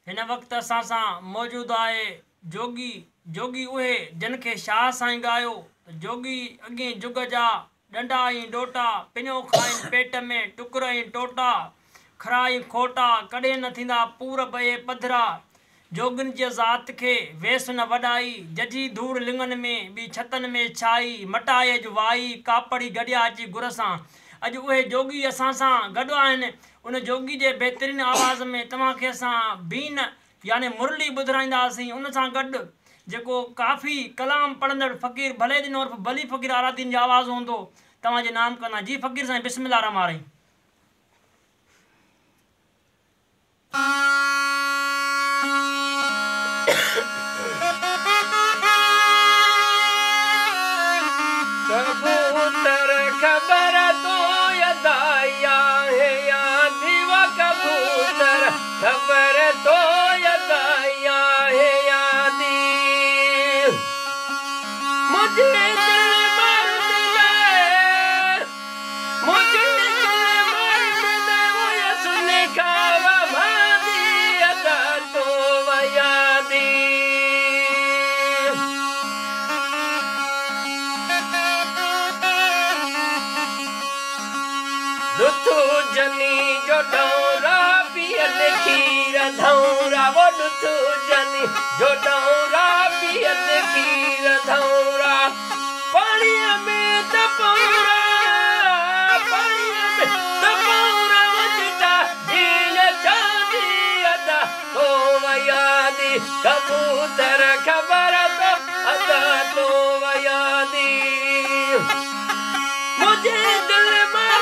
हिन वक़्तु असां सां मौजूदु आहे जोगी जोगी उहे जिन खे शाह साईं ॻायो त जोगी अॻे जुग जा डंडा ऐं डोटा पिञो खाइनि पेट में टुकर ऐं टोटा खरा ऐं खोटा कॾहिं न थींदा पूर पए पधरा जोगिन जी ज़ात खे वेस न वॾाई जजी धूड़ लिंगनि में ॿी छतनि में छाई मटाए अॼु वाई कापड़ी गॾिया अची गुर सां अॼु उहे जोगी असां सां गॾु आहिनि। उन जोगी जे बहितरीन आवाज़ में तव्हांखे असां बीन यानी मुरली ॿुधाईंदासीं। उन सां गॾु जेको काफ़ी कलाम पढ़ंदड़ फ़क़ीर भले दिन उर्फ़ भली फ़क़ीर आरादीन जो आवाज़ हूंदो तव्हांजे नाम कंदा। जी फ़क़ीर साईं बिस्मिल्लाह रहमान रहीम। कबूतर खबर तो यदाया है यादी व कबूतर खबर तो यदाया है यादी मुझे दिल मर दिया मुझे दिल मर दिया वो यसने खावा भादी यदा तो वयादी दुथु जनी जो डौरा पियल खीर धौरा वो दुथु जनी जो डौरा पियल खीर धौरा पाणीअ में तपौरा वजटा झील चांदी अदा तो वयादी कबूतर खबर तो अदा तो वयादी मुझे दिल मर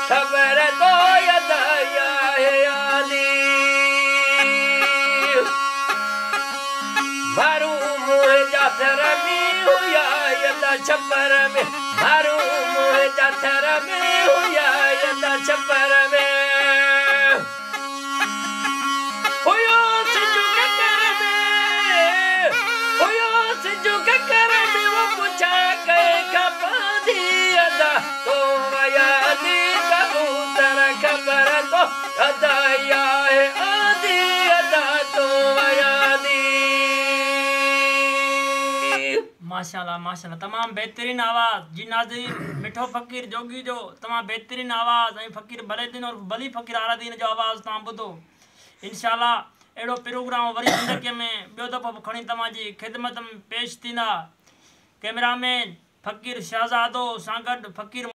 खबर तो यदाया है यादी मारू मुँह जाथर में हुआ यदा छपर में मारू मुँह जाथर में हुआ यदा छपर में हुयो सिजु कर में वो पूछा कहे खपा दी यदा तो वयादी खबर तो अदाया है आदि अदा तो वयादी। माशाल्लाह माशाल्लाह तमाम बेहतरीन आवाज़ जी नाज़रीन मिठो फ़क़ीर जोगी जो तमाम बेहतरीन आवाज़ ऐं फ़क़ीर भले दिन और भली फ़क़ीर आरादीन जो आवाज़ तव्हां ॿुधो। इंशाल्लाह अहिड़ो प्रोग्राम वरी ज़िंदगीअ में ॿियो दफ़ो बि खणी तव्हांजी ख़िदमत में पेश थींदा। कैमरामैन फ़क़ीर शहज़ादो सां गॾु फ़क़ीर